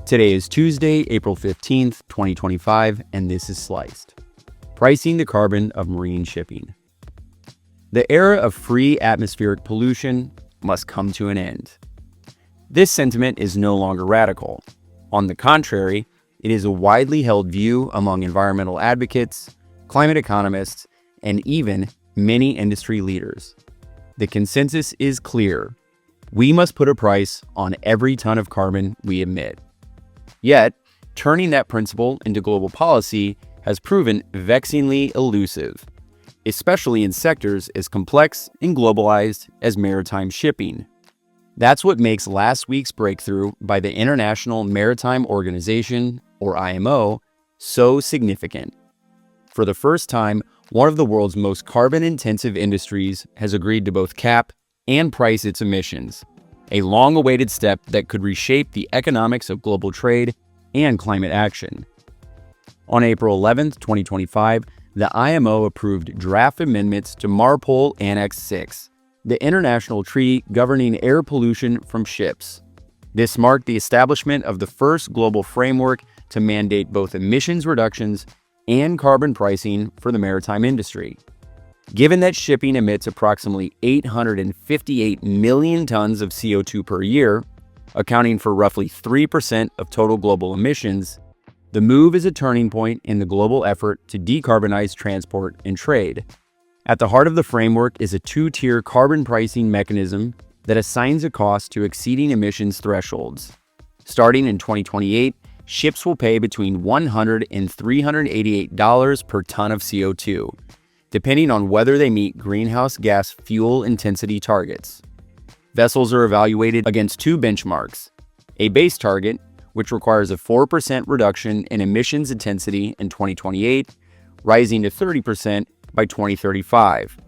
Today is Tuesday, April 15th, 2025, and this is Sliced. Pricing the carbon of marine shipping. The era of free atmospheric pollution must come to an end. This sentiment is no longer radical. On the contrary, it is a widely held view among environmental advocates, climate economists, and even many industry leaders. The consensus is clear. We must put a price on every ton of carbon we emit. Yet, turning that principle into global policy has proven vexingly elusive, especially in sectors as complex and globalized as maritime shipping. That's what makes last week's breakthrough by the International Maritime Organization, or IMO, so significant. For the first time, one of the world's most carbon-intensive industries has agreed to both cap and price its emissions, a long-awaited step that could reshape the economics of global trade and climate action. On April 11, 2025, the IMO approved draft amendments to MARPOL Annex 6, the international treaty governing air pollution from ships. This marked the establishment of the first global framework to mandate both emissions reductions and carbon pricing for the maritime industry. Given that shipping emits approximately 858 million tons of CO2 per year, accounting for roughly 3% of total global emissions, the move is a turning point in the global effort to decarbonize transport and trade. At the heart of the framework is a two-tier carbon pricing mechanism that assigns a cost to exceeding emissions thresholds. Starting in 2028, ships will pay between $100 and $388 per ton of CO2, depending on whether they meet greenhouse gas fuel intensity targets. Vessels are evaluated against two benchmarks: a base target, which requires a 4% reduction in emissions intensity in 2028, rising to 30% by 2035,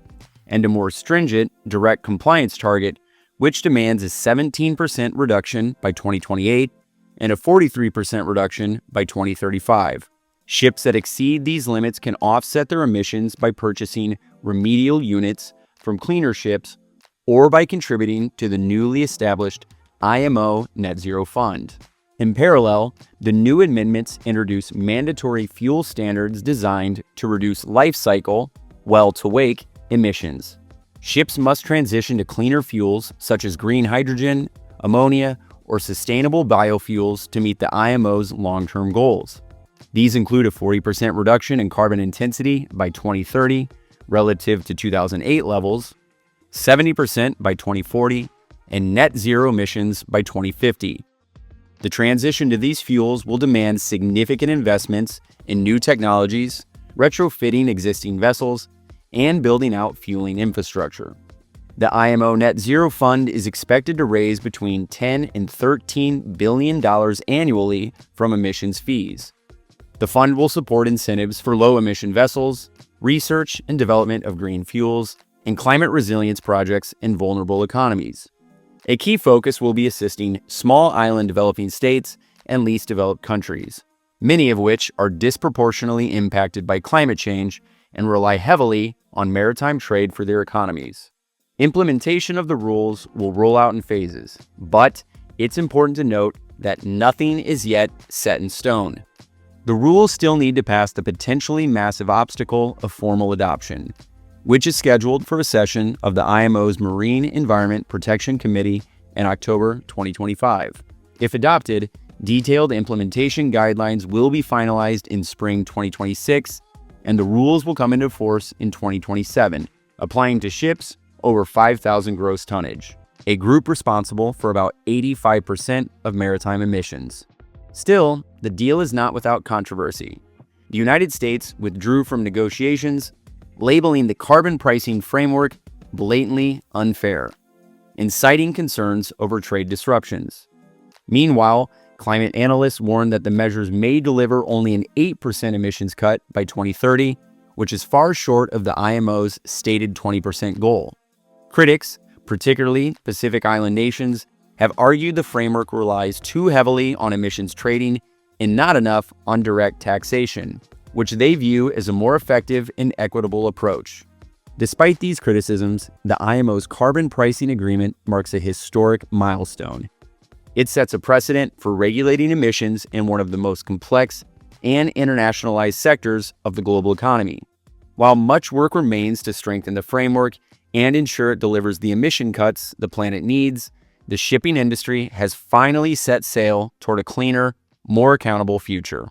and a more stringent direct compliance target, which demands a 17% reduction by 2028 and a 43% reduction by 2035. Ships that exceed these limits can offset their emissions by purchasing remedial units from cleaner ships or by contributing to the newly established IMO Net Zero Fund. In parallel, the new amendments introduce mandatory fuel standards designed to reduce life cycle, well-to-wake emissions. Ships must transition to cleaner fuels such as green hydrogen, ammonia, or sustainable biofuels to meet the IMO's long-term goals. These include a 40% reduction in carbon intensity by 2030 relative to 2008 levels, 70% by 2040, and net zero emissions by 2050. The transition to these fuels will demand significant investments in new technologies, retrofitting existing vessels, and building out fueling infrastructure. The IMO Net Zero Fund is expected to raise between $10 and $13 billion annually from emissions fees. The fund will support incentives for low-emission vessels, research and development of green fuels, and climate resilience projects in vulnerable economies. A key focus will be assisting small island developing states and least developed countries, many of which are disproportionately impacted by climate change and rely heavily on maritime trade for their economies. Implementation of the rules will roll out in phases, but it's important to note that nothing is yet set in stone. The rules still need to pass the potentially massive obstacle of formal adoption, which is scheduled for a session of the IMO's Marine Environment Protection Committee in October 2025. If adopted, detailed implementation guidelines will be finalized in spring 2026, and the rules will come into force in 2027, applying to ships over 5,000 gross tonnage, a group responsible for about 85% of maritime emissions. Still, the deal is not without controversy. The United States withdrew from negotiations, labeling the carbon pricing framework blatantly unfair, inciting concerns over trade disruptions. Meanwhile, climate analysts warn that the measures may deliver only an 8% emissions cut by 2030, which is far short of the IMO's stated 20% goal. Critics, particularly Pacific Island nations, have argued the framework relies too heavily on emissions trading and not enough on direct taxation, which they view as a more effective and equitable approach. Despite these criticisms, the IMO's carbon pricing agreement marks a historic milestone. It sets a precedent for regulating emissions in one of the most complex and internationalized sectors of the global economy. While much work remains to strengthen the framework and ensure it delivers the emission cuts the planet needs, the shipping industry has finally set sail toward a cleaner, more accountable future.